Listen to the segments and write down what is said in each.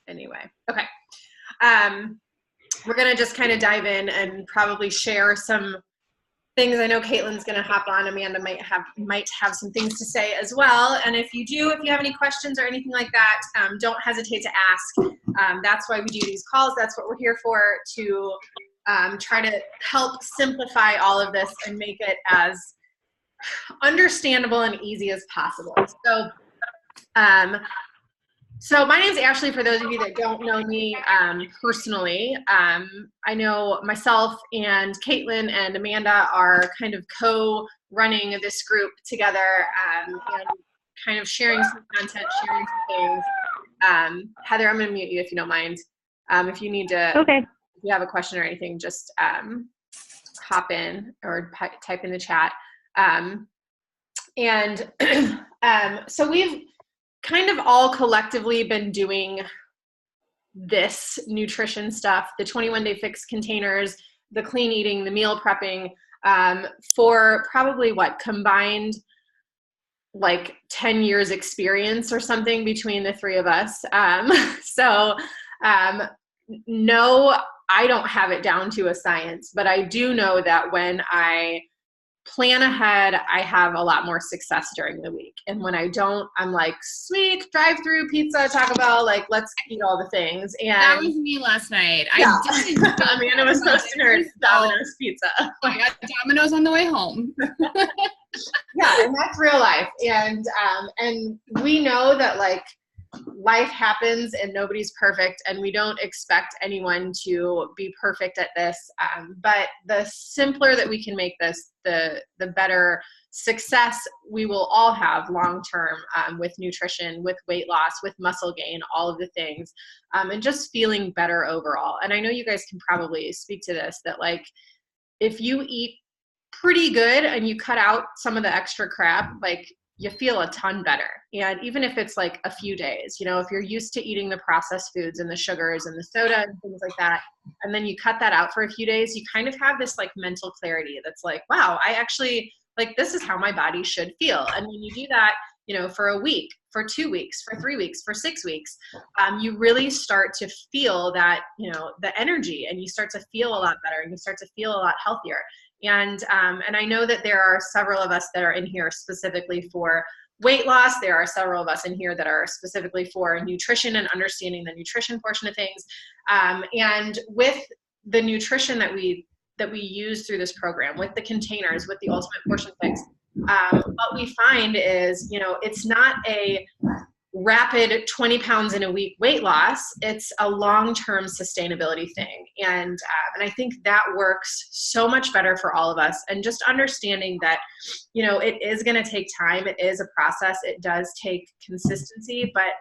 anyway. Okay. We're going to just kind of dive in and probably share some things. I know Caitlin's going to hop on. Amanda might have some things to say as well. And if you have any questions or anything like that, don't hesitate to ask. That's why we do these calls. That's what we're here for, to try to help simplify all of this and make it as understandable and easy as possible. So my name's Ashley, for those of you that don't know me personally. I know myself and Caitlin and Amanda are kind of co-running this group together, and kind of sharing some content, sharing some things. Heather, I'm going to mute you if you don't mind. If you need to, okay. If you have a question or anything, just hop in or type in the chat. So we've kind of all collectively been doing this nutrition stuff, the 21-day fix containers, the clean eating, the meal prepping, for probably combined like 10 years experience or something between the three of us. No, I don't have it down to a science, but I do know that when I plan ahead, I have a lot more success during the week. And when I don't, I'm like, sweet, drive-through pizza, Taco Bell, like, let's eat all the things. And that was me last night. Yeah. Amanda was posting her Domino's pizza. I got Domino's on the way home. Yeah, and that's real life. And we know that, like, life happens and nobody's perfect, and we don't expect anyone to be perfect at this. But the simpler that we can make this, the better success we will all have long-term, with nutrition, with weight loss, with muscle gain, all of the things, and just feeling better overall. And I know you guys can probably speak to this, that like, if you eat pretty good and you cut out some of the extra crap, like, you feel a ton better. And even if it's like a few days, if you're used to eating the processed foods and the sugars and the soda and things like that, and then you cut that out for a few days, you kind of have this like mental clarity that's like, wow, I actually, like, this is how my body should feel. And when you do that, for a week, for 2 weeks, for 3 weeks, for 6 weeks, you really start to feel that, the energy, and you start to feel a lot better, and you start to feel a lot healthier. And I know that there are several of us that are in here specifically for weight loss. There are several of us in here that are specifically for nutrition and understanding the nutrition portion of things. And with the nutrition that we use through this program, with the containers, with the Ultimate Portion Fix, what we find is, it's not a rapid 20 pounds in a week weight loss. It's a long-term sustainability thing. And I think that works so much better for all of us. And just understanding that, it is going to take time. It is a process. It does take consistency, but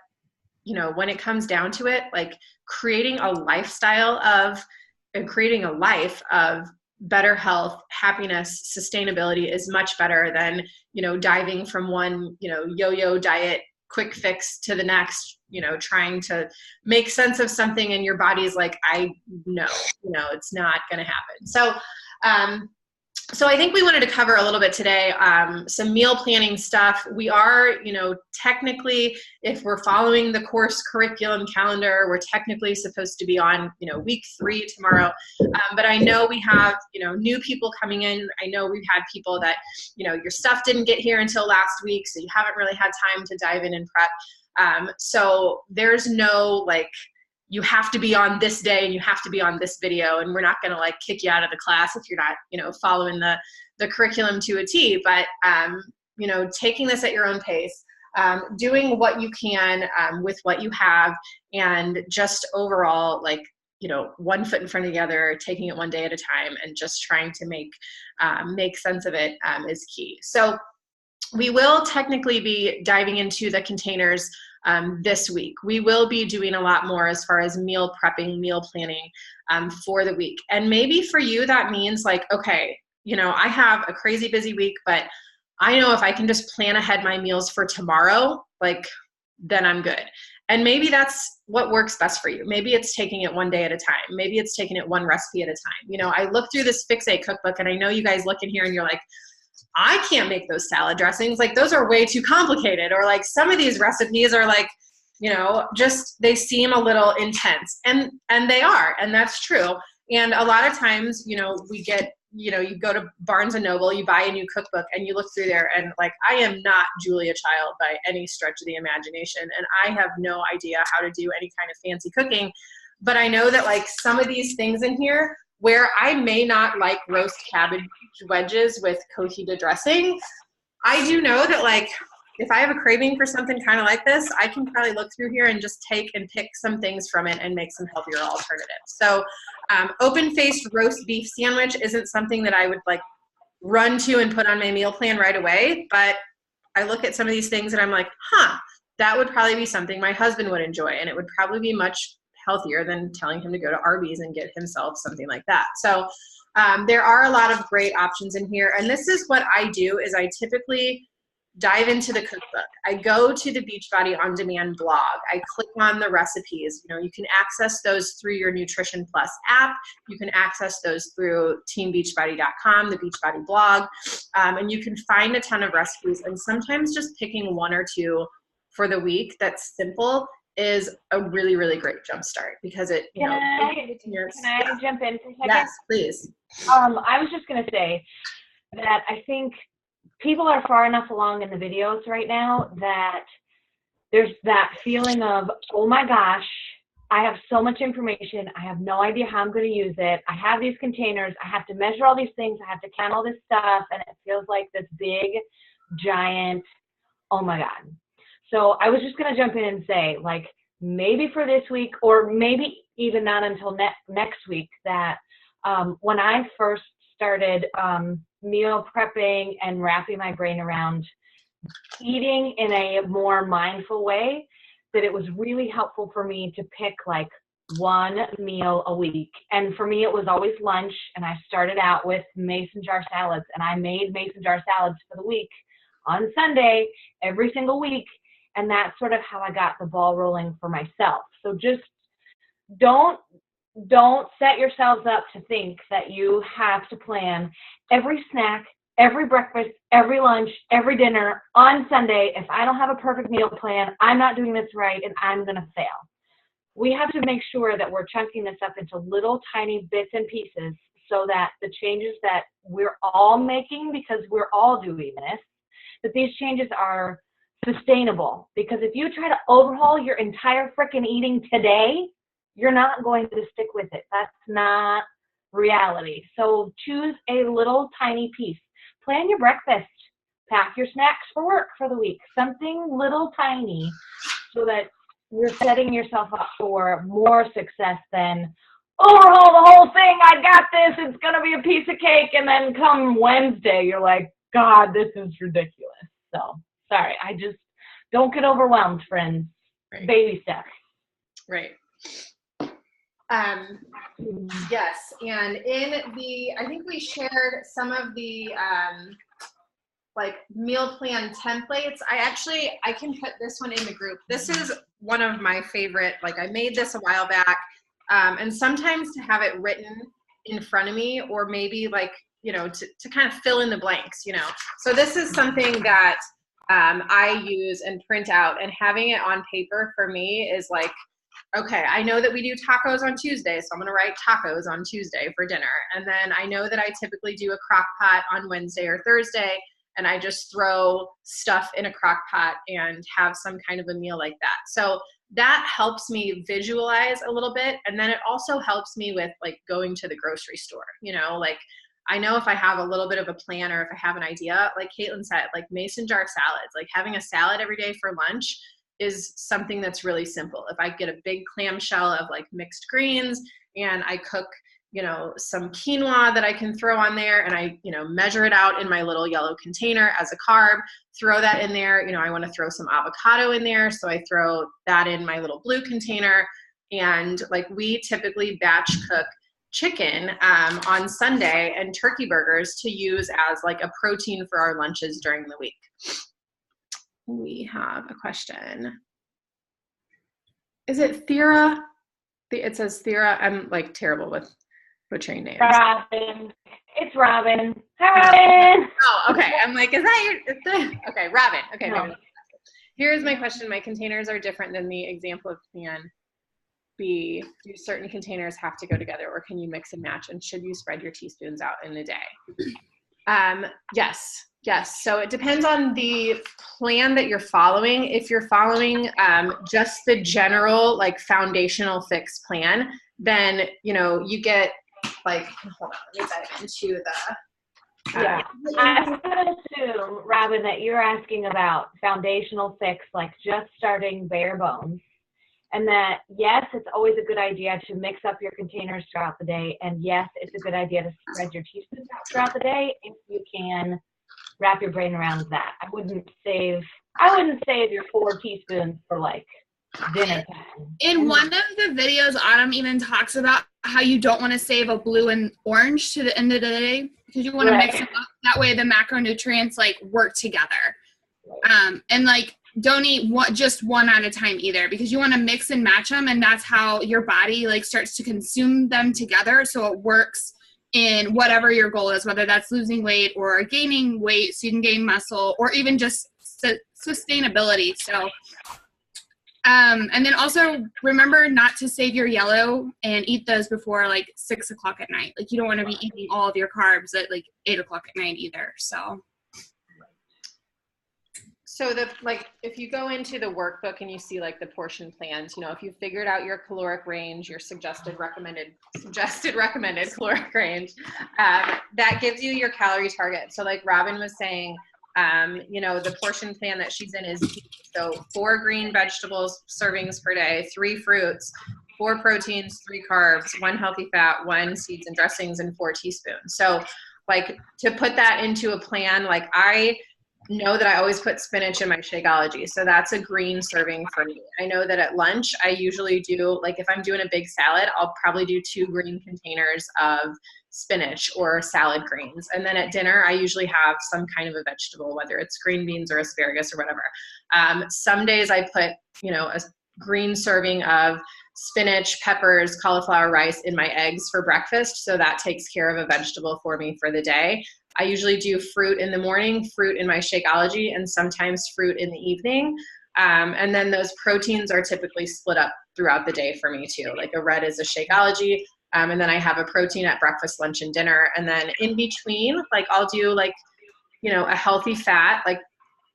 when it comes down to it, like, creating a lifestyle and creating a life of better health, happiness, sustainability is much better than, diving from one, yo-yo diet quick fix to the next, trying to make sense of something, and your body's like, I know, it's not going to happen. So I think we wanted to cover a little bit today, some meal planning stuff. We are, technically, if we're following the course curriculum calendar, we're technically supposed to be on, week 3 tomorrow. But I know we have, new people coming in. I know we've had people that, your stuff didn't get here until last week, so you haven't really had time to dive in and prep. So there's no, like, you have to be on this day and you have to be on this video, and we're not going to like kick you out of the class if you're not, following the curriculum to a T, but, taking this at your own pace, doing what you can, with what you have, and just overall, like, one foot in front of the other, taking it one day at a time, and just trying to make sense of it, is key. So we will technically be diving into the containers this week. We will be doing a lot more as far as meal prepping, meal planning for the week. And maybe for you, that means like, okay, I have a crazy busy week, but I know if I can just plan ahead my meals for tomorrow, like, then I'm good. And maybe that's what works best for you. Maybe it's taking it one day at a time. Maybe it's taking it one recipe at a time. I look through this Fix8 cookbook, and I know you guys look in here and you're like, I can't make those salad dressings. Like, those are way too complicated. Or like, some of these recipes are like, you know, just they seem a little intense, and they are, and that's true. And a lot of times, you know, we get, you know, you go to Barnes and Noble, you buy a new cookbook, and you look through there, and like, I am not Julia Child by any stretch of the imagination, and I have no idea how to do any kind of fancy cooking. But I know that like some of these things in here, where I may not like roast cabbage wedges with cotija dressing, I do know that like if I have a craving for something kind of like this, I can probably look through here and just take and pick some things from it and make some healthier alternatives. So open-faced roast beef sandwich isn't something that I would like run to and put on my meal plan right away, but I look at some of these things and I'm like, that would probably be something my husband would enjoy, and it would probably be much healthier than telling him to go to Arby's and get himself something like that. So there are a lot of great options in here, and this is what I do is I typically dive into the cookbook. I go to the Beachbody On Demand blog. I click on the recipes. You know, you can access those through your Nutrition Plus app. You can access those through teambeachbody.com, the Beachbody blog, and you can find a ton of recipes. And sometimes just picking one or two for the week that's simple is a really, really great jump start, because it, you know. Can I jump in for a second? Yes, please. I was just going to say that I think people are far enough along in the videos right now that there's that feeling of, oh my gosh, I have so much information. I have no idea how I'm going to use it. I have these containers. I have to measure all these things. I have to count all this stuff. And it feels like this big, giant, oh my God. So I was just going to jump in and say, like, maybe for this week, or maybe even not until next week, that when I first started meal prepping and wrapping my brain around eating in a more mindful way, that it was really helpful for me to pick like one meal a week. And for me, it was always lunch. And I started out with mason jar salads, and I made mason jar salads for the week on Sunday every single week. And that's sort of how I got the ball rolling for myself. So just don't set yourselves up to think that you have to plan every snack, every breakfast, every lunch, every dinner on Sunday. If I don't have a perfect meal plan, I'm not doing this right, and I'm going to fail. We have to make sure that we're chunking this up into little tiny bits and pieces, so that the changes that we're all making, because we're all doing this, that these changes are sustainable. Because if you try to overhaul your entire frickin' eating today, you're not going to stick with it. That's not reality. So choose a little tiny piece. Plan your breakfast. Pack your snacks for work for the week. Something little tiny, so that you're setting yourself up for more success than overhaul the whole thing. I got this. It's going to be a piece of cake. And then come Wednesday, you're like, God, this is ridiculous. So sorry. I just don't get overwhelmed, friends. Right. Baby steps. Right. Yes, and I think we shared some of the like meal plan templates. I can put this one in the group. This is one of my favorite, like I made this a while back, and sometimes to have it written in front of me, or maybe like, you know, to kind of fill in the blanks, you know. So this is something that I use and print out, and having it on paper for me is like, okay, I know that we do tacos on Tuesday, so I'm going to write tacos on Tuesday for dinner. And then I know that I typically do a crock pot on Wednesday or Thursday, and I just throw stuff in a crock pot and have some kind of a meal like that. So that helps me visualize a little bit. And then it also helps me with like going to the grocery store, you know, like I know if I have a little bit of a plan, or if I have an idea, like Caitlin said, like mason jar salads, like having a salad every day for lunch is something that's really simple. If I get a big clamshell of like mixed greens, and I cook, you know, some quinoa that I can throw on there, and I, you know, measure it out in my little yellow container as a carb, throw that in there. You know, I want to throw some avocado in there, so I throw that in my little blue container. And like we typically batch cook chicken on Sunday, and turkey burgers to use as like a protein for our lunches during the week. We have a question. Is it Thera? It says Thera. I'm like terrible with butchering names. Robin. It's Robin. Hi, Robin. Oh, okay. I'm like, is that your? Okay, Robin. Okay. No. Here's my question. My containers are different than the example of plan B. Do certain containers have to go together, or can you mix and match? And should you spread your teaspoons out in a day? Yes. So it depends on the plan that you're following. If you're following just the general like foundational fix plan, then you get like, hold on, let me dive into the. Yeah, I'm gonna assume, Robin, that you're asking about foundational fix, like just starting bare bones. And that, yes, it's always a good idea to mix up your containers throughout the day. And yes, it's a good idea to spread your teaspoons out throughout the day if you can wrap your brain around that. I wouldn't save your 4 teaspoons for like dinner time. In one of the videos, Autumn even talks about how you don't want to save a blue and orange to the end of the day because you want to mix them up. That way the macronutrients like work together. And like, don't eat just one at a time either, because you want to mix and match them, and that's how your body like starts to consume them together, so it works in whatever your goal is, whether that's losing weight or gaining weight so you can gain muscle, or even just sustainability. So and then also remember not to save your yellow and eat those before like 6 o'clock at night. Like you don't want to be eating all of your carbs at like 8 o'clock at night either. So if you go into the workbook and you see like the portion plans, if you figured out your caloric range, your suggested recommended caloric range, that gives you your calorie target. So like Robin was saying, the portion plan that she's in is so 4 green vegetables servings per day, 3 fruits, 4 proteins, 3 carbs, 1 healthy fat, 1 seeds and dressings, and 4 teaspoons. So like to put that into a plan, like I know that I always put spinach in my Shakeology. So that's a green serving for me. I know that at lunch, I usually do, like if I'm doing a big salad, I'll probably do 2 green containers of spinach or salad greens. And then at dinner, I usually have some kind of a vegetable, whether it's green beans or asparagus or whatever. Some days I put, a green serving of spinach, peppers, cauliflower rice in my eggs for breakfast. So that takes care of a vegetable for me for the day. I usually do fruit in the morning, fruit in my Shakeology, and sometimes fruit in the evening. And then those proteins are typically split up throughout the day for me too. Like a red is a Shakeology, and then I have a protein at breakfast, lunch, and dinner. And then in between, like I'll do like, a healthy fat, like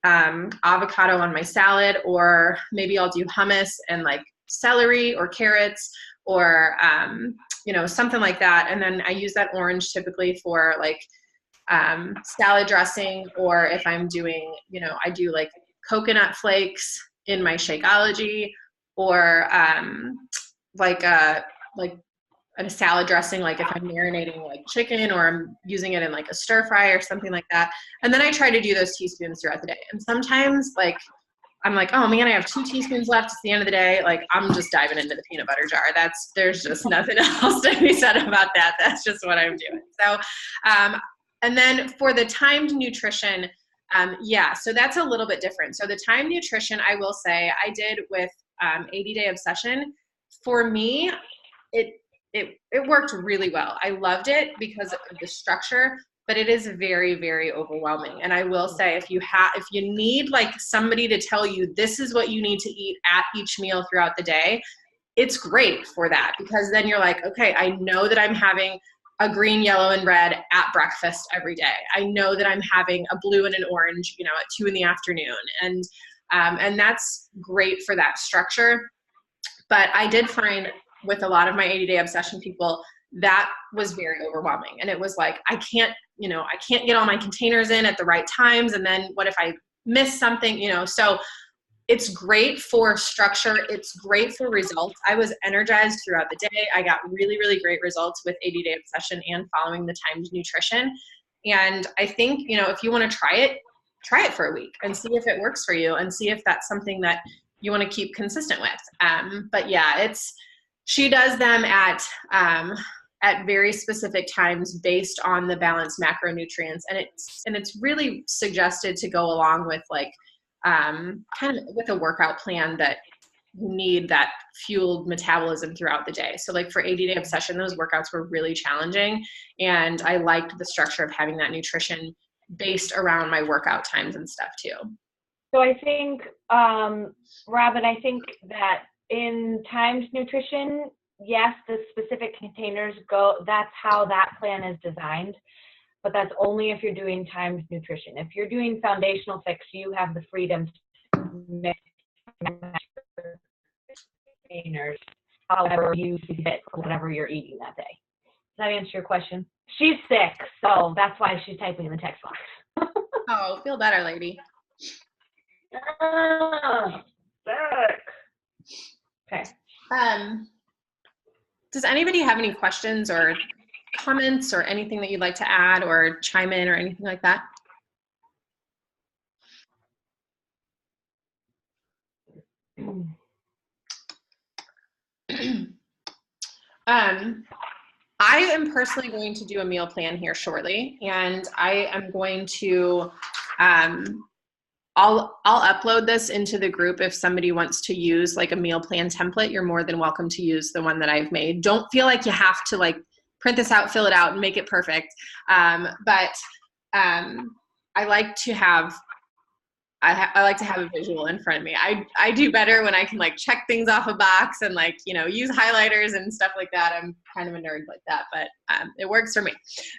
avocado on my salad, or maybe I'll do hummus and like celery or carrots or, something like that. And then I use that orange typically for like salad dressing, or if I'm doing, I do like coconut flakes in my Shakeology, or like a salad dressing, like if I'm marinating like chicken, or I'm using it in like a stir fry or something like that. And then I try to do those teaspoons throughout the day. And sometimes like I'm like, oh man, I have 2 teaspoons left. It's the end of the day. Like I'm just diving into the peanut butter jar. There's just nothing else to be said about that. That's just what I'm doing. So, and then for the timed nutrition, so that's a little bit different. So the timed nutrition, I will say I did with 80 Day Obsession. For me, it worked really well. I loved it because of the structure, but it is very, very overwhelming. And I will say, if you need like somebody to tell you this is what you need to eat at each meal throughout the day, it's great for that, because then you're like, okay, I know that I'm having a green, yellow, and red at breakfast every day. I know that I'm having a blue and an orange, at 2 p.m. And that's great for that structure. But I did find with a lot of my 80 Day Obsession people, that was very overwhelming. And it was like, I can't get all my containers in at the right times. And then what if I miss something, so it's great for structure. It's great for results. I was energized throughout the day. I got really, really great results with 80 Day Obsession and following the timed nutrition. And I think, if you want to try it for a week and see if it works for you, and see if that's something that you want to keep consistent with. But yeah, she does them at very specific times based on the balanced macronutrients. And it's really suggested to go along with like, kind of with a workout plan that you need that fueled metabolism throughout the day. So like for 80 Day Obsession, those workouts were really challenging. And I liked the structure of having that nutrition based around my workout times and stuff too. So I think, Robin, I think that in Times Nutrition, yes, the specific containers go, that's how that plan is designed, but that's only if you're doing Times Nutrition. If you're doing Foundational Fix, you have the freedom to mix containers however you see fit for whatever you're eating that day. Does that answer your question? She's sick, so that's why she's typing in the text box. Oh, feel better, lady. Okay. Does anybody have any questions or comments or anything that you'd like to add or chime in or anything like that? I am personally going to do a meal plan here shortly, and I am going to, I'll upload this into the group. If somebody wants to use like a meal plan template, you're more than welcome to use the one that I've made. Don't feel like you have to like print this out, fill it out, and make it perfect. But I like to have I like to have a visual in front of me. I do better when I can like check things off a box and like, you know, use highlighters and stuff like that. I'm kind of a nerd like that, but it works for me.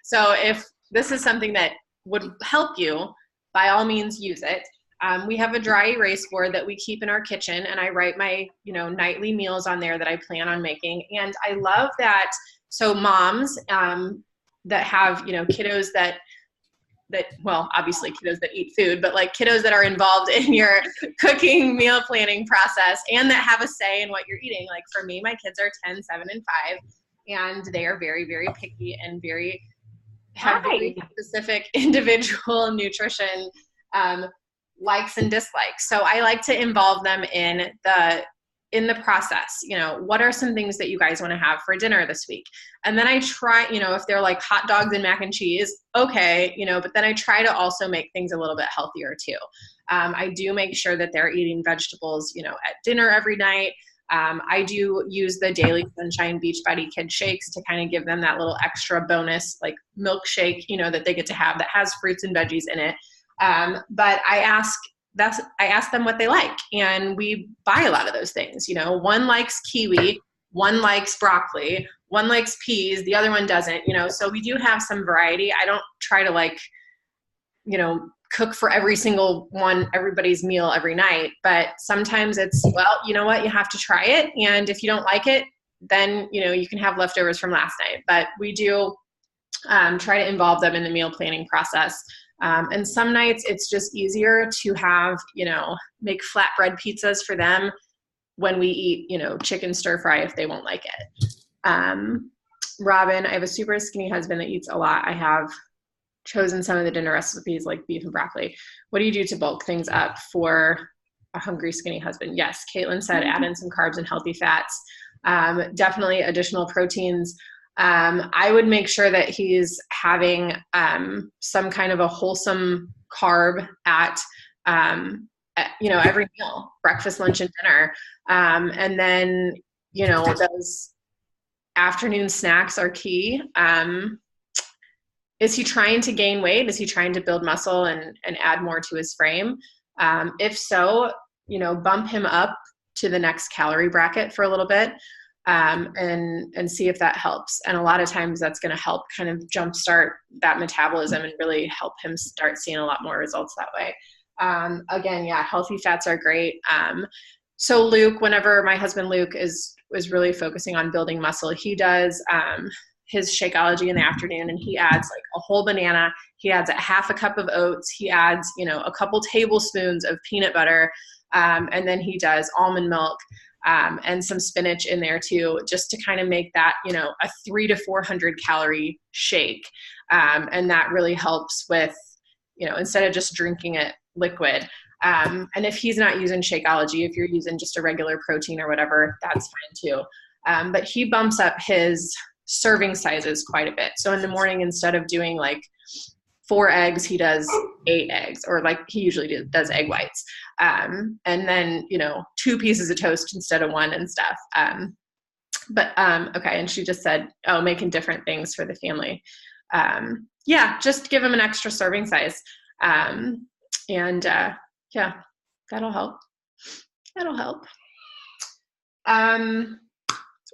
So if this is something that would help you, by all means use it. We have a dry erase board that we keep in our kitchen, and I write my, you know, nightly meals on there that I plan on making. And I love that. So moms that have, you know, kiddos that, well, obviously kiddos that eat food, but like kiddos that are involved in your cooking meal planning process and that have a say in what you're eating. Like for me, my kids are 10, 7, and 5, and they are very, very picky and have very specific individual nutrition likes and dislikes. So I like to involve them in the process. You know, what are some things that you guys want to have for dinner this week? And then I try, you know, if they're like hot dogs and mac and cheese, okay, you know, but then I try to also make things a little bit healthier too. I do make sure that they're eating vegetables, you know, at dinner every night. I do use the Daily Sunshine Beachbody Kid Shakes to kind of give them that little extra bonus, like milkshake, you know, that they get to have that has fruits and veggies in it. But I ask them what they like, and we buy a lot of those things. You know, one likes kiwi, one likes broccoli, one likes peas, the other one doesn't, you know, so we do have some variety. I don't try to like, you know, cook for every single one, everybody's meal every night, but sometimes it's, well, you know what, you have to try it. And if you don't like it, then, you know, you can have leftovers from last night. But we do try to involve them in the meal planning process. And some nights it's just easier to have, you know, make flatbread pizzas for them when we eat, you know, chicken stir fry if they won't like it. Robin, I have a super skinny husband that eats a lot. I have chosen some of the dinner recipes like beef and broccoli. What do you do to bulk things up for a hungry, skinny husband? Yes, Caitlin said add in some carbs and healthy fats. Definitely additional proteins. I would make sure that he's having some kind of a wholesome carb at you know, every meal, breakfast, lunch, and dinner. And then, you know, those afternoon snacks are key. Is he trying to gain weight? Is he trying to build muscle and add more to his frame? If so, you know, bump him up to the next calorie bracket for a little bit. And see if that helps. And a lot of times that's going to help kind of jumpstart that metabolism and really help him start seeing a lot more results that way. Again, yeah, healthy fats are great. So Luke, whenever my husband Luke is really focusing on building muscle, he does his Shakeology in the afternoon, and he adds like a whole banana. He adds a half a cup of oats. He adds, you know, a couple tablespoons of peanut butter. And then he does almond milk. And some spinach in there too, just to kind of make that, you know, a 300 to 400 calorie shake. And that really helps with, you know, instead of just drinking it liquid. And if he's not using Shakeology, if you're using just a regular protein or whatever, that's fine too. But he bumps up his serving sizes quite a bit. So in the morning, instead of doing like 4 eggs, he does 8 eggs, or like he usually does egg whites. And then, you know, 2 pieces of toast instead of 1 and stuff. Okay. And she just said, oh, making different things for the family. Yeah, just give him an extra serving size. Yeah. That'll help. That'll help.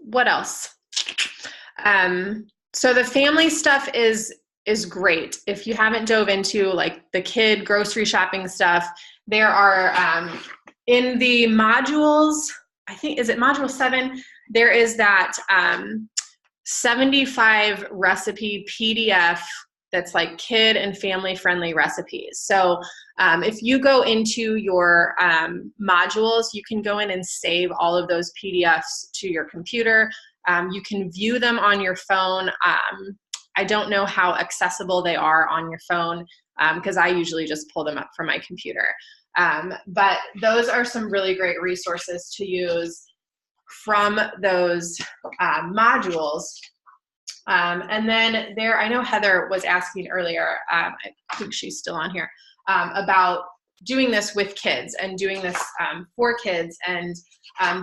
What else? So the family stuff is great. If you haven't dove into like the kid grocery shopping stuff, there are in the modules, I think, is it module 7? There is that 75 recipe PDF that's like kid and family friendly recipes. So if you go into your modules, you can go in and save all of those PDFs to your computer. You can view them on your phone. I don't know how accessible they are on your phone because I usually just pull them up from my computer. But those are some really great resources to use from those modules. And then I know Heather was asking earlier, I think she's still on here, about doing this with kids and doing this for kids. And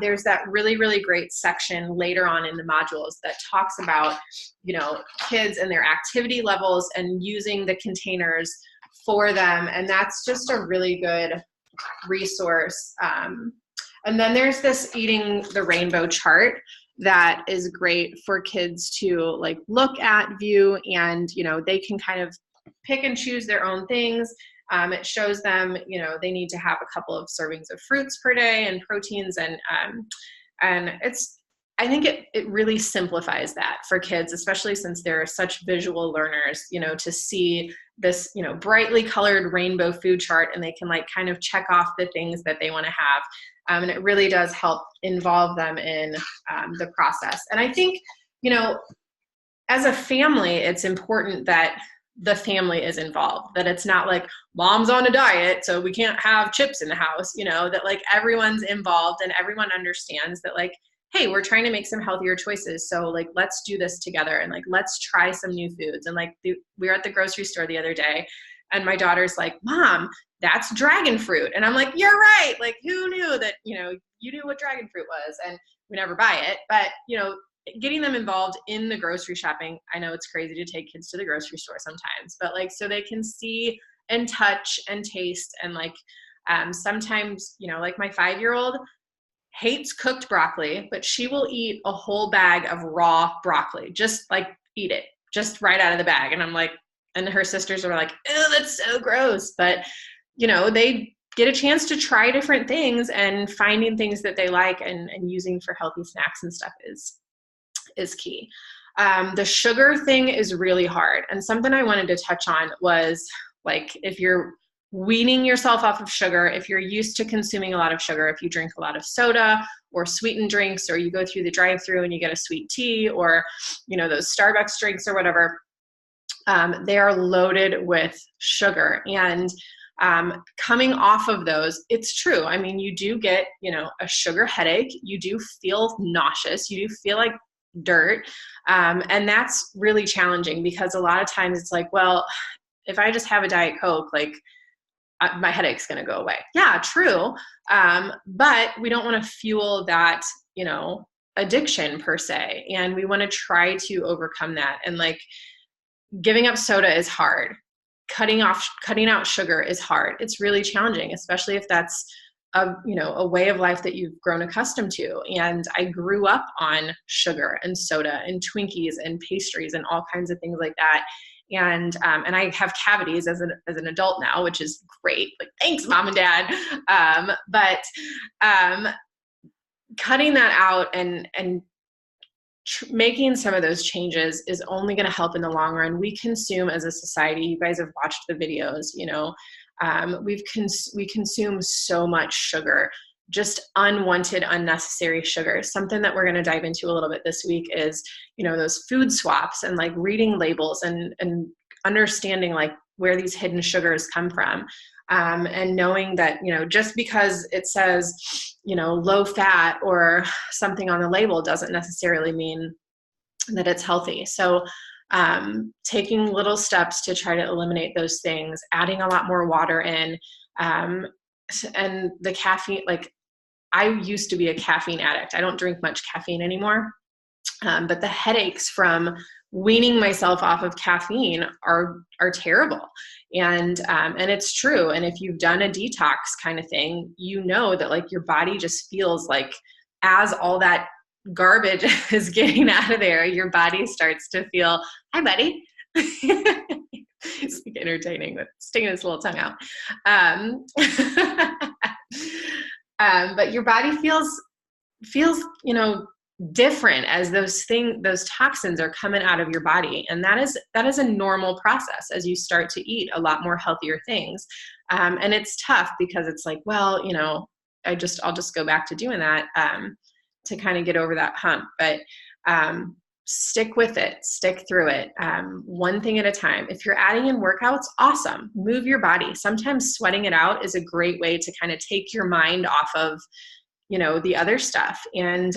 there's that really, really great section later on in the modules that talks about, kids and their activity levels and using the containers for them. And that's just a really good resource. And then there's this Eating the Rainbow chart that is great for kids to like look at, view, and they can kind of pick and choose their own things. It shows them they need to have a couple of servings of fruits per day and proteins, and I think it really simplifies that for kids, especially since they're such visual learners, to see this brightly colored rainbow food chart, and they can like kind of check off the things that they want to have. And it really does help involve them in the process. And I think, as a family, it's important that the family is involved, that it's not like mom's on a diet, so we can't have chips in the house, that like everyone's involved and everyone understands that like, hey, we're trying to make some healthier choices. So like, let's do this together and like, let's try some new foods. And like, we were at the grocery store the other day and my daughter's like, Mom, that's dragon fruit. And I'm like, you're right. Like, who knew that, you knew what dragon fruit was, and we never buy it. But, getting them involved in the grocery shopping. I know it's crazy to take kids to the grocery store sometimes, but like, so they can see and touch and taste. And like, sometimes, like my 5-year-old hates cooked broccoli, but she will eat a whole bag of raw broccoli, just like eat it just right out of the bag. And I'm like, and her sisters are like, oh, that's so gross. But, they get a chance to try different things, and finding things that they like and using for healthy snacks and stuff is key. The sugar thing is really hard. And something I wanted to touch on was like, if you're weaning yourself off of sugar, if you're used to consuming a lot of sugar, if you drink a lot of soda or sweetened drinks, or you go through the drive-thru and you get a sweet tea, or, those Starbucks drinks or whatever, they are loaded with sugar. And coming off of those, it's true. I mean, you do get, a sugar headache. You do feel nauseous. You do feel like dirt. And that's really challenging, because a lot of times it's like, well, if I just have a Diet Coke, like my headache's going to go away. Yeah, true. But we don't want to fuel that, addiction per se. And we want to try to overcome that. And like, giving up soda is hard. Cutting out sugar is hard. It's really challenging, especially if that's a way of life that you've grown accustomed to. And I grew up on sugar and soda and Twinkies and pastries and all kinds of things like that. And I have cavities as an adult now, which is great. Like, thanks, Mom and Dad. But cutting that out and making some of those changes is only going to help in the long run. We consume as a society. You guys have watched the videos. We consume so much sugar, just unwanted, unnecessary sugar. Something that we're going to dive into a little bit this week is, those food swaps, and like reading labels and understanding like where these hidden sugars come from. And knowing that, just because it says, low fat or something on the label doesn't necessarily mean that it's healthy. So taking little steps to try to eliminate those things, adding a lot more water in, and the caffeine, like I used to be a caffeine addict. I don't drink much caffeine anymore. But the headaches from weaning myself off of caffeine are terrible. And it's true. And if you've done a detox kind of thing, you know that like your body just feels like as all that garbage is getting out of there, your body starts to feel, hi buddy. It's like entertaining with sticking his little tongue out. But your body feels, you know, different as those toxins are coming out of your body. And that is a normal process as you start to eat a lot more healthier things. And it's tough because it's like, well, you know, I'll just go back to doing that to kind of get over that hump. But stick with it, stick through it, one thing at a time. If you're adding in workouts, awesome. Move your body. Sometimes sweating it out is a great way to kind of take your mind off of, you know, the other stuff. And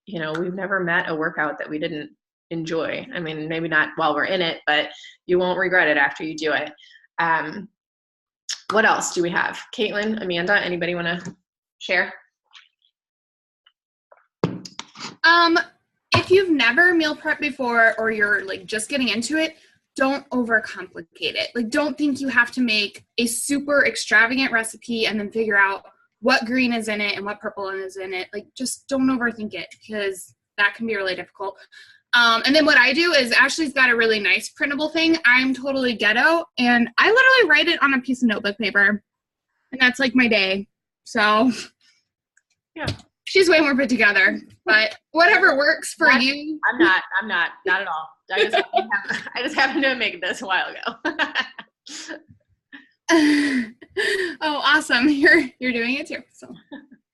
you know, we've never met a workout that we didn't enjoy. I mean, maybe not while we're in it, but you won't regret it after you do it. What else do we have? Caitlin, Amanda, anybody want to share? If you've never meal prepped before, or you're like just getting into it, don't overcomplicate it. Like, don't think you have to make a super extravagant recipe and then figure out what green is in it and what purple is in it. Like, just don't overthink it, because that can be really difficult. And then what I do is Ashley's got a really nice printable thing. I'm totally ghetto, and I literally write it on a piece of notebook paper, and that's like my day. So yeah, she's way more put together, but whatever works for you. I'm not at all. I just happened to make this a while ago. Oh, awesome. You're doing it too. So,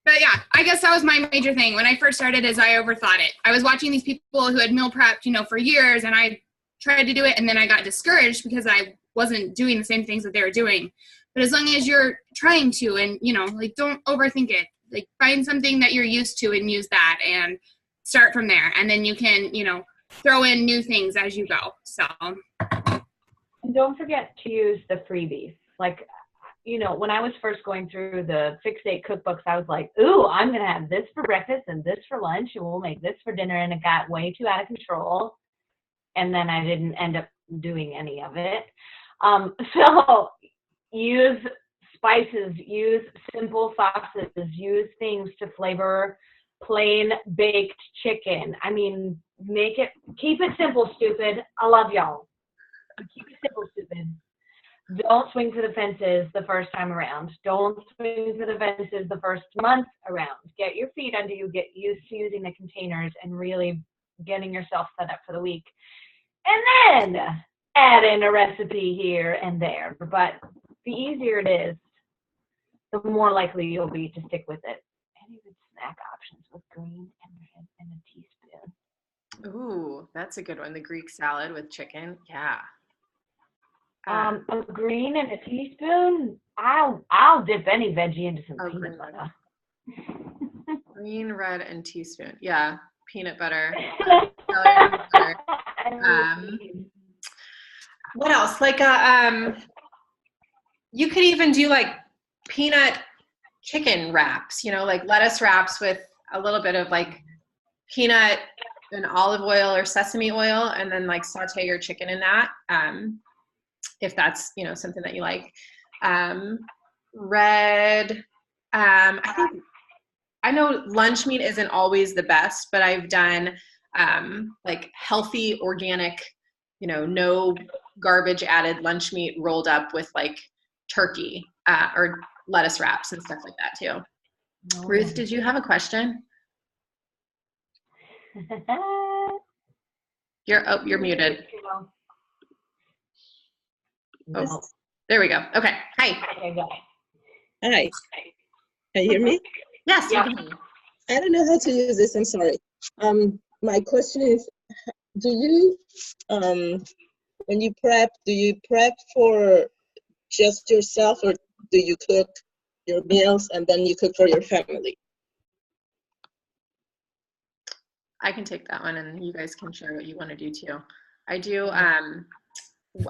but yeah, I guess that was my major thing when I first started, is I overthought it. I was watching these people who had meal prepped, you know, for years, and I tried to do it, and then I got discouraged because I wasn't doing the same things that they were doing. But as long as you're trying to, and, you know, like, don't overthink it. Like, find something that you're used to and use that, and start from there. And then you can, you know, throw in new things as you go. So. And don't forget to use the freebies. Like, you know, when I was first going through the fixed date cookbooks, I was like, ooh, I'm going to have this for breakfast and this for lunch, and we'll make this for dinner. And it got way too out of control. And then I didn't end up doing any of it. So use spices, use simple sauces, use things to flavor plain baked chicken. I mean, keep it simple, stupid. I love y'all. Keep it simple, stupid. Don't swing for the fences the first time around. Don't swing for the fences the first month around. Get your feet under you. Get used to using the containers and really getting yourself set up for the week. And then add in a recipe here and there. But the easier it is, the more likely you'll be to stick with it. Any good snack options with green and a teaspoon. Ooh, that's a good one. The Greek salad with chicken. Yeah. A green and a teaspoon. I'll dip any veggie into some peanut butter. Green, red, and teaspoon. Yeah, peanut butter. What else? Like you could even do like peanut chicken wraps. You know, like lettuce wraps with a little bit of like peanut and olive oil or sesame oil, and then like saute your chicken in that. If that's, you know, something that you like. Red, I know lunch meat isn't always the best, but I've done like healthy, organic, you know, no garbage added lunch meat rolled up with like turkey or lettuce wraps and stuff like that too. Oh. Ruth, did you have a question? You're muted. Oh, there we go. Okay. Hi. Hi. Can you hear me? Yes. Yeah. I don't know how to use this. I'm sorry. My question is, do you, when you prep, do you prep for just yourself, or do you cook your meals and then you cook for your family? I can take that one, and you guys can share what you want to do too. I do.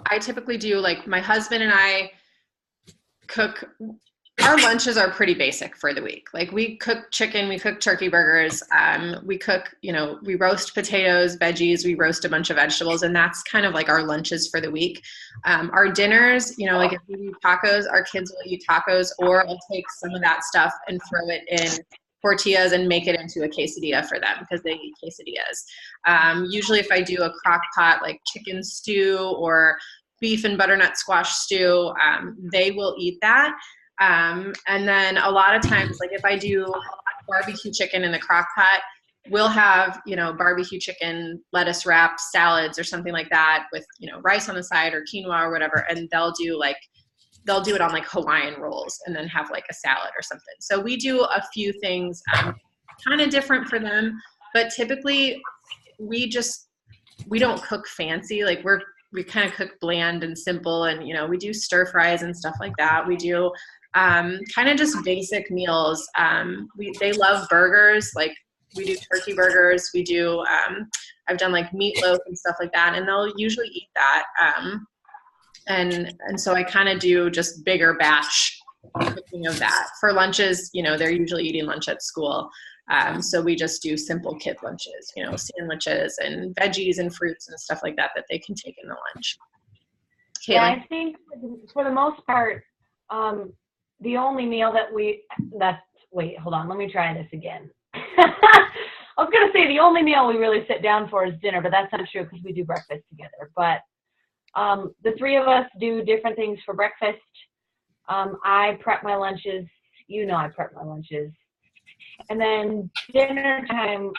I typically do, like, my husband and I cook our lunches are pretty basic for the week. Like we cook chicken, we cook turkey burgers, we cook, we roast potatoes, veggies, we roast a bunch of vegetables, and that's kind of like our lunches for the week. Our dinners, like if we do tacos, our kids will eat tacos, or I'll take some of that stuff and throw it in tortillas and make it into a quesadilla for them because they eat quesadillas. Usually if I do a crock pot like chicken stew or beef and butternut squash stew, they will eat that. And then a lot of times, like if I do barbecue chicken in the crock pot, we'll have, barbecue chicken, lettuce wrap, salads or something like that with, rice on the side or quinoa or whatever. And they'll do it on like Hawaiian rolls and then have like a salad or something. So we do a few things kind of different for them, but typically we don't cook fancy. Like we kind of cook bland and simple, and we do stir fries and stuff like that. We do kind of just basic meals. They love burgers. Like we do turkey burgers. We do I've done like meatloaf and stuff like that, and they'll usually eat that. And so I kind of do just bigger batch cooking of that. For lunches, they're usually eating lunch at school. So we just do simple kid lunches, sandwiches and veggies and fruits and stuff like that they can take in the lunch. Caitlin? Yeah, I think for the most part, the only meal wait, hold on, let me try this again. I was going to say the only meal we really sit down for is dinner, but that's not true because we do breakfast together. But the three of us do different things for breakfast. I prep my lunches. I prep my lunches. And then dinner time,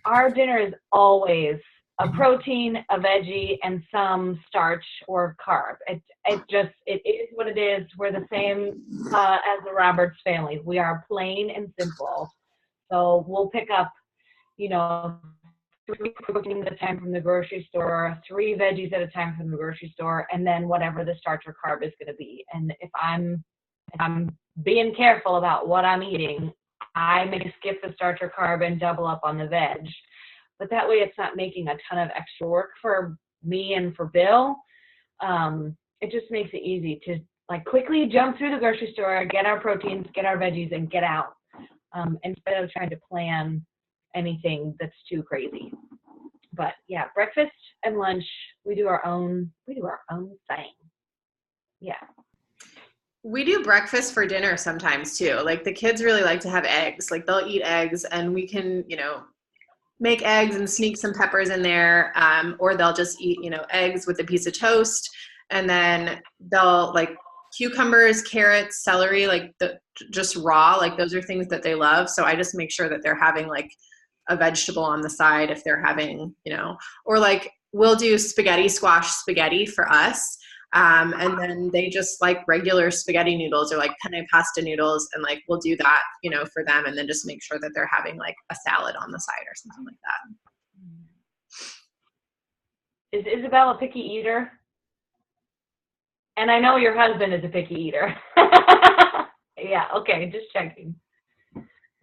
our dinner is always a protein, a veggie, and some starch or carb. It is what it is. We're the same as the Roberts family. We are plain and simple. So we'll pick up, 3 proteins at a time from the grocery store, 3 veggies at a time from the grocery store, and then whatever the starch or carb is going to be. And if I'm being careful about what I'm eating, I may skip the starch or carb and double up on the veg. But that way it's not making a ton of extra work for me and for Bill. It just makes it easy to quickly jump through the grocery store, get our proteins, get our veggies, and get out, instead of trying to plan anything that's too crazy. But yeah, breakfast and lunch, we do our own thing. Yeah. We do breakfast for dinner sometimes too. Like the kids really like to have eggs. Like they'll eat eggs, and we can, make eggs and sneak some peppers in there. Or they'll just eat, eggs with a piece of toast, and then they'll cucumbers, carrots, celery, just raw. Like those are things that they love. So I just make sure that they're having a vegetable on the side if they're having, or we'll do squash spaghetti for us. And then they just like regular spaghetti noodles or penne pasta noodles, and we'll do that, for them, and then just make sure that they're having a salad on the side or something like Is that. Isabel a picky eater? And I know your husband is a picky eater. Yeah, okay, just checking.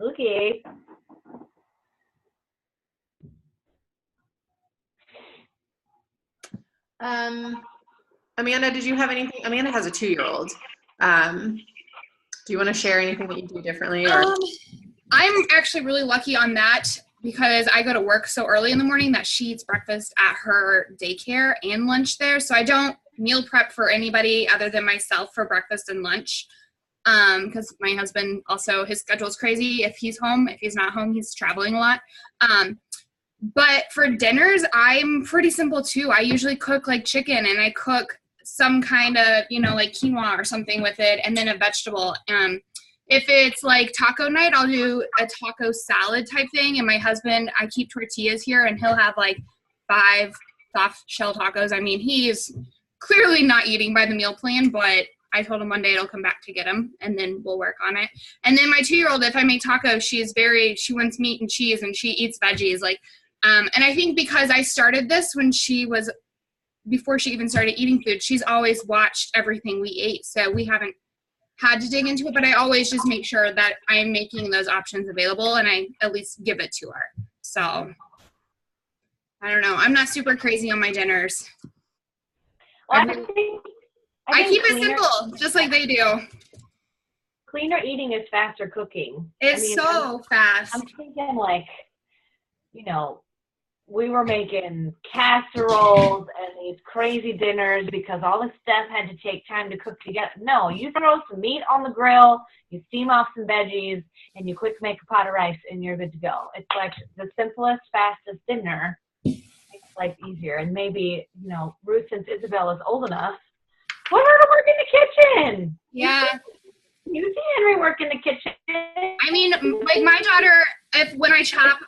Okay. Amanda, did you have anything? Amanda has a 2-year-old. Do you want to share anything that you do differently? Or? I'm actually really lucky on that because I go to work so early in the morning that she eats breakfast at her daycare and lunch there. So I don't meal prep for anybody other than myself for breakfast and lunch. Because my husband also, his schedule's crazy if he's home. If he's not home, he's traveling a lot. But for dinners, I'm pretty simple too. I usually cook chicken, and I cook some kind of, quinoa or something with it, and then a vegetable. If it's taco night, I'll do a taco salad type thing. And my husband, I keep tortillas here, and he'll have 5 soft shell tacos. I mean, he's clearly not eating by the meal plan, but I told him one day it'll come back to get him, and then we'll work on it. And then my 2-year-old, if I make tacos, she wants meat and cheese, and she eats veggies. And I think because I started this before she even started eating food, she's always watched everything we ate. So we haven't had to dig into it, but I always just make sure that I'm making those options available, and I at least give it to her. So I don't know. I'm not super crazy on my dinners. Well, I keep it simple, just like they do. cleaner eating is faster cooking. It's so fast. I'm thinking like, you know, we were making casseroles and these crazy dinners because all this stuff had to take time to cook together. No, you throw some meat on the grill, you steam off some veggies, and you quick make a pot of rice, and you're good to go. It's like the simplest, fastest dinner makes life easier. And maybe, you know, Ruth, since Isabel is old enough, put her to work in the kitchen. Yeah. You see Henry work in the kitchen. I mean, like my daughter, when I chop,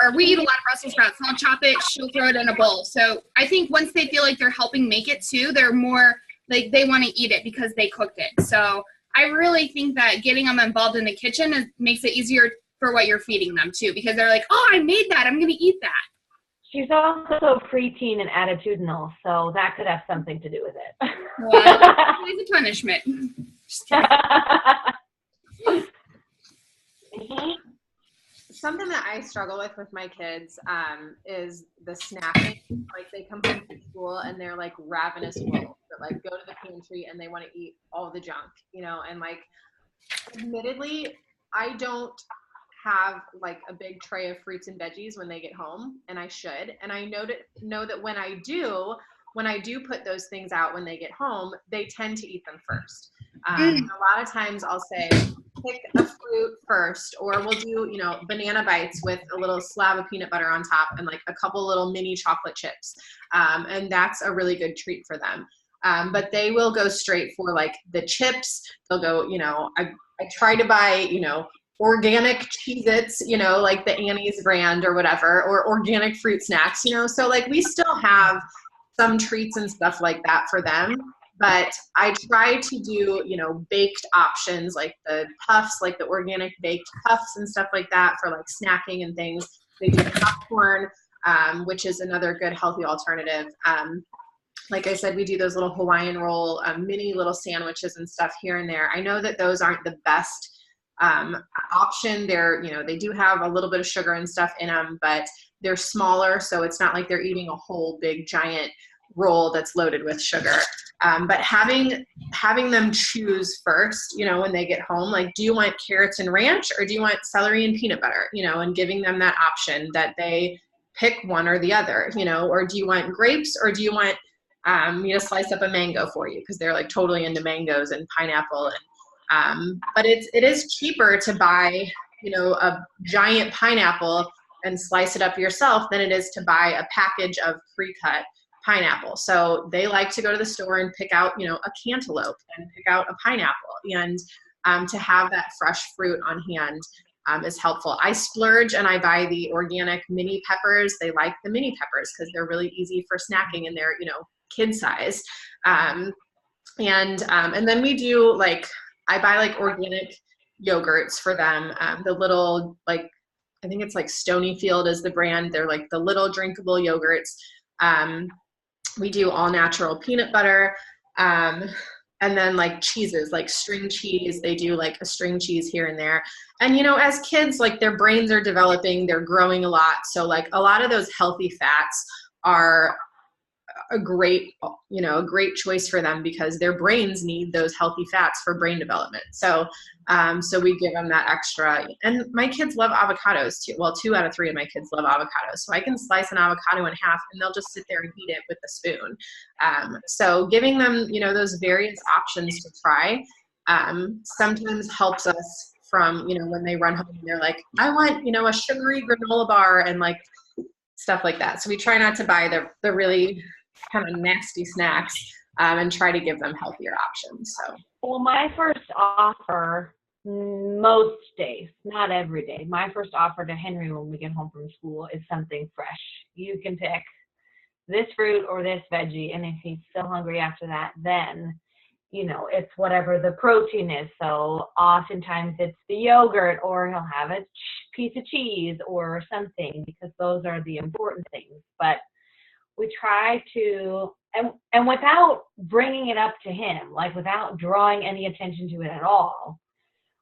or we eat a lot of Brussels sprouts. So I'll chop it, she'll throw it in a bowl. So I think once they feel like they're helping make it too, they're more like they want to eat it because they cooked it. So I really think that getting them involved in the kitchen makes it easier for what you're feeding them too, because they're like, oh, I made that, I'm going to eat that. She's also preteen and attitudinal, so that could have something to do with it. Well, it's a punishment. Just kidding. Something that I struggle with my kids is the snacking. Like they come home from school and they're like ravenous wolves that like go to the pantry and they want to eat all the junk, you know, and like admittedly, I don't have like a big tray of fruits and veggies when they get home, and I should. And I know that when I do put those things out when they get home, they tend to eat them first. A lot of times I'll say, pick a fruit first, or we'll do, you know, banana bites with a little slab of peanut butter on top and like a couple little mini chocolate chips. And that's a really good treat for them. But they will go straight for like the chips. They'll go, you know, I try to buy, you know, organic Cheez-Its, you know, like the Annie's brand or whatever, or organic fruit snacks, you know. So like we still have some treats and stuff like that for them. But I try to do, you know, baked options like the puffs, like the organic baked puffs and stuff like that for like snacking and things. They do popcorn, which is another good healthy alternative. Like I said, we do those little Hawaiian roll, mini little sandwiches and stuff here and there. I know that those aren't the best option. They're, you know, they do have a little bit of sugar and stuff in them, but they're smaller, so it's not like they're eating a whole big giant roll that's loaded with sugar. But having them choose first, you know, when they get home, like, do you want carrots and ranch or do you want celery and peanut butter, you know, and giving them that option that they pick one or the other, you know, or do you want grapes or do you want me to slice up a mango for you, because they're like totally into mangoes and pineapple. And but it is cheaper to buy, you know, a giant pineapple and slice it up yourself than it is to buy a package of pre-cut pineapple. So they like to go to the store and pick out, you know, a cantaloupe and pick out a pineapple, and to have that fresh fruit on hand is helpful. I splurge and I buy the organic mini peppers. They like the mini peppers because they're really easy for snacking and they're, you know, kid size. And then we do like, I buy like organic yogurts for them. The little, like, I think it's like Stonyfield is the brand. They're like the little drinkable yogurts. We do all natural peanut butter. And then like cheeses, like string cheese. They do like a string cheese here and there. And, you know, as kids, like their brains are developing, they're growing a lot. So like a lot of those healthy fats are a great choice for them because their brains need those healthy fats for brain development. So we give them that extra. And my kids love avocados too. Well, 2 out of 3 of my kids love avocados. So I can slice an avocado in half and they'll just sit there and eat it with a spoon. So giving them, you know, those various options to try sometimes helps us from, you know, when they run home and they're like, I want, you know, a sugary granola bar and like stuff like that. So we try not to buy the really kind of nasty snacks and try to give them healthier options. So, well, my first offer, most days, not every day, my first offer to Henry when we get home from school is something fresh. You can pick this fruit or this veggie, and if he's still hungry after that, then, you know, it's whatever the protein is. So oftentimes it's the yogurt, or he'll have a piece of cheese or something, because those are the important things. But we try to, and without bringing it up to him, like without drawing any attention to it at all,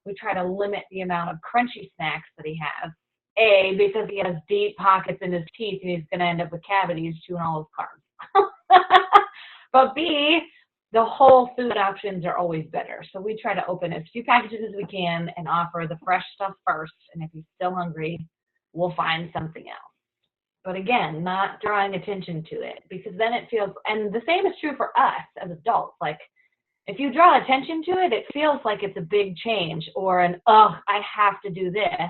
we try to limit the amount of crunchy snacks that he has. A, because he has deep pockets in his teeth and he's going to end up with cavities chewing all his carbs. But B, the whole food options are always better. So we try to open as few packages as we can and offer the fresh stuff first. And if you're still hungry, we'll find something else. But again, not drawing attention to it, because then it feels, and the same is true for us as adults. Like, if you draw attention to it, it feels like it's a big change or an, oh, I have to do this.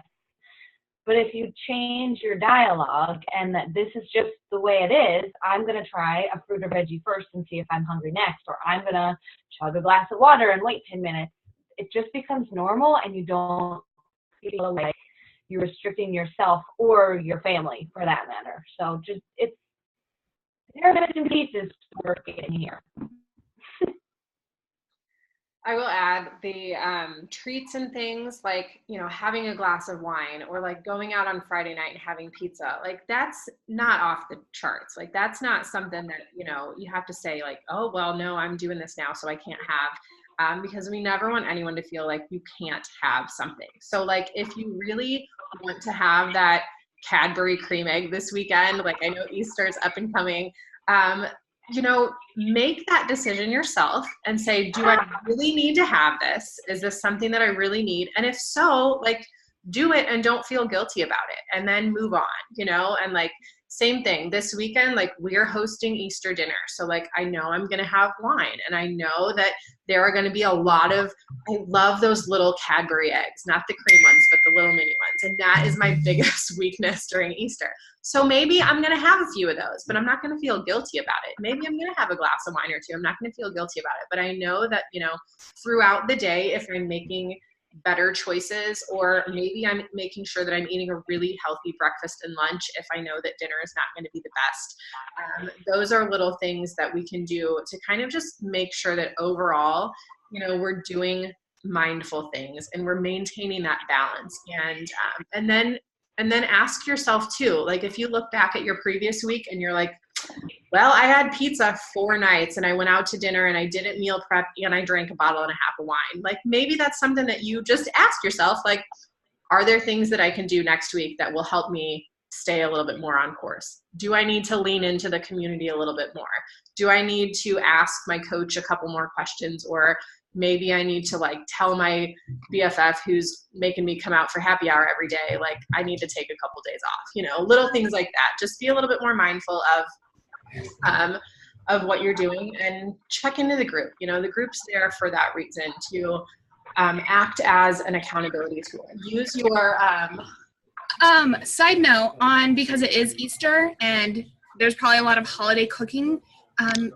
But if you change your dialogue and that this is just the way it is, I'm going to try a fruit or veggie first and see if I'm hungry next, or I'm going to chug a glass of water and wait 10 minutes. It just becomes normal, and you don't feel like you're restricting yourself or your family for that matter. So just, there are bits and pieces working here. I will add the treats and things like, you know, having a glass of wine or like going out on Friday night and having pizza. Like, that's not off the charts. Like, that's not something that, you know, you have to say like, oh, well, no, I'm doing this now, so I can't have, because we never want anyone to feel like you can't have something. So like, if you really want to have that Cadbury cream egg this weekend, like I know Easter is up and coming, you know, make that decision yourself and say, do I really need to have this? Is this something that I really need? And if so, like, do it and don't feel guilty about it, and then move on, you know? And like, same thing this weekend, like we're hosting Easter dinner. So like, I know I'm going to have wine, and I know that there are going to be a lot of, I love those little Cadbury eggs, not the cream ones, but the little mini ones. And that is my biggest weakness during Easter. So maybe I'm going to have a few of those, but I'm not going to feel guilty about it. Maybe I'm going to have a glass of wine or two. I'm not going to feel guilty about it. But I know that, you know, throughout the day, if I'm making better choices, or maybe I'm making sure that I'm eating a really healthy breakfast and lunch if I know that dinner is not going to be the best. Those are little things that we can do to kind of just make sure that overall, you know, we're doing mindful things and we're maintaining that balance. And then ask yourself too, like if you look back at your previous week and you're like, well, I had pizza 4 nights and I went out to dinner and I didn't meal prep and I drank a bottle and a half of wine. Like, maybe that's something that you just ask yourself, like, are there things that I can do next week that will help me stay a little bit more on course? Do I need to lean into the community a little bit more? Do I need to ask my coach a couple more questions? Or maybe I need to like tell my BFF who's making me come out for happy hour every day, like I need to take a couple days off, you know, little things like that. Just be a little bit more mindful of what you're doing, and check into the group. You know, the group's there for that reason, to act as an accountability tool. Use your side note on, because it is Easter and there's probably a lot of holiday cooking.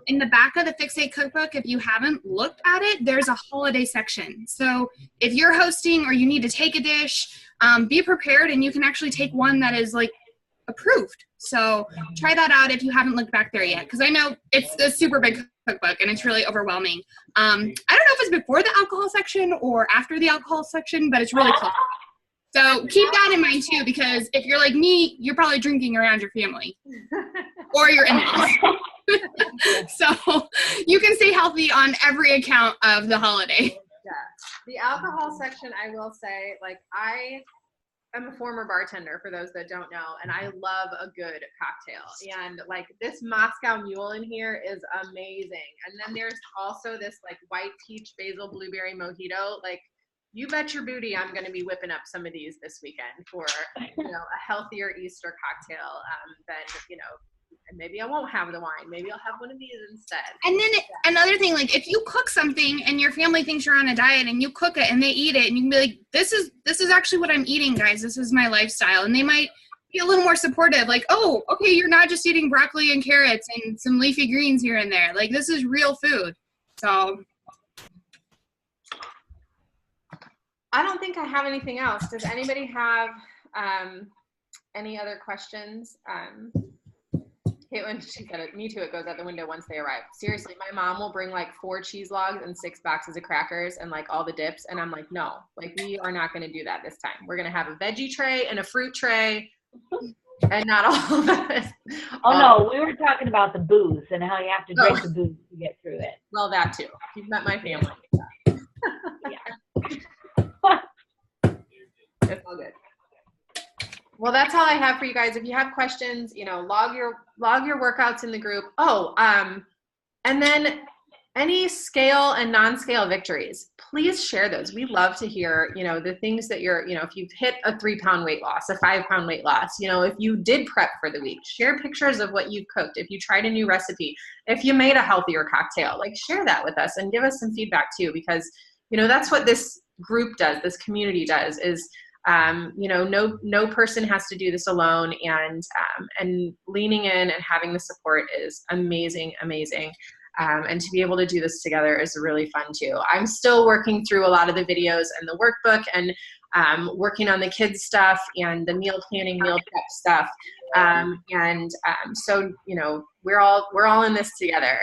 In the back of the Fix8 cookbook, if you haven't looked at it, there's a holiday section. So if you're hosting or you need to take a dish, be prepared, and you can actually take one that is like approved. So try that out if you haven't looked back there yet, because I know it's a super big cookbook and it's really overwhelming. I don't know if it's before the alcohol section or after the alcohol section, but it's really close. So keep that in mind too, because if you're like me, you're probably drinking around your family or your in-laws. So you can stay healthy on every account of the holiday. Yeah. The alcohol section, I will say, like, I'm a former bartender, for those that don't know, and I love a good cocktail. And like, this Moscow Mule in here is amazing. And then there's also this like white peach basil blueberry mojito. Like, you bet your booty I'm going to be whipping up some of these this weekend for, you know, a healthier Easter cocktail than, you know, and maybe I won't have the wine. Maybe I'll have one of these instead. And then another thing, like if you cook something and your family thinks you're on a diet and you cook it and they eat it, and you can be like, this is actually what I'm eating, guys. This is my lifestyle. And they might be a little more supportive. Like, oh, okay, you're not just eating broccoli and carrots and some leafy greens here and there. Like, this is real food. So I don't think I have anything else. Does anybody have any other questions? Caitlin, she said it. Me too. It goes out the window once they arrive. Seriously, my mom will bring like 4 cheese logs and 6 boxes of crackers and like all the dips. And I'm like, no, like we are not going to do that this time. We're going to have a veggie tray and a fruit tray and not all of that. Oh, no, we were talking about the booze and how you have to drink the booze to get through it. Well, that too. You've met my family. It's all good. Well, that's all I have for you guys. If you have questions, you know, log your workouts in the group. Oh, and then any scale and non-scale victories, please share those. We love to hear, you know, the things that you're, you know, if you've hit a 3-pound weight loss, a 5-pound weight loss, you know, if you did prep for the week, share pictures of what you've cooked. If you tried a new recipe, if you made a healthier cocktail, like share that with us and give us some feedback too, because, you know, that's what this group does, this community does, is you know, no person has to do this alone, and leaning in and having the support is amazing. And to be able to do this together is really fun too. I'm still working through a lot of the videos and the workbook, and working on the kids stuff and the meal planning, meal prep stuff. So, you know, we're all in this together.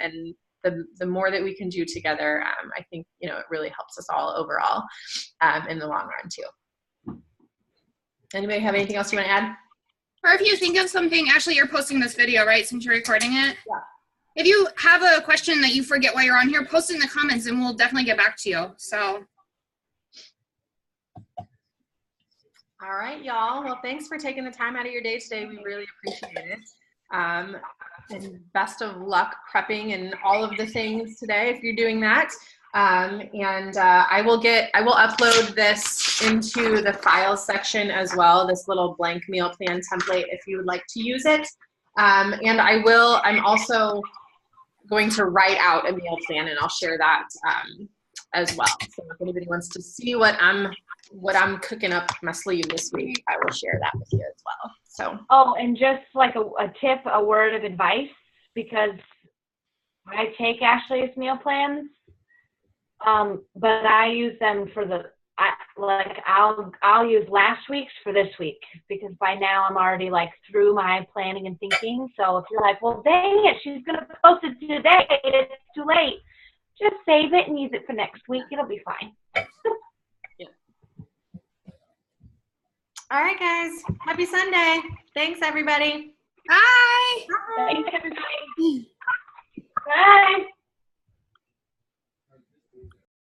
And the more that we can do together, I think, you know, it really helps us all overall in the long run too. Anybody have anything else you want to add? Or if you think of something, Ashley, you're posting this video, right, since you're recording it? Yeah. If you have a question that you forget while you're on here, post it in the comments and we'll definitely get back to you. So. All right, y'all. Well, thanks for taking the time out of your day today. We really appreciate it. And best of luck prepping and all of the things today if you're doing that. I will upload this into the files section as well, this little blank meal plan template if you would like to use it. I'm also going to write out a meal plan, and I'll share that as well. So if anybody wants to see what I'm cooking up my sleeve this week, I will share that with you as well. So. Oh, and just like a tip, a word of advice, because I take Ashley's meal plans, but I use them for I'll use last week's for this week, because by now I'm already like through my planning and thinking. So if you're like, well, dang it, she's going to post it today, it's too late, just save it and use it for next week. It'll be fine. Yeah. All right, guys. Happy Sunday. Thanks, everybody. Bye. Thanks, everybody. Bye.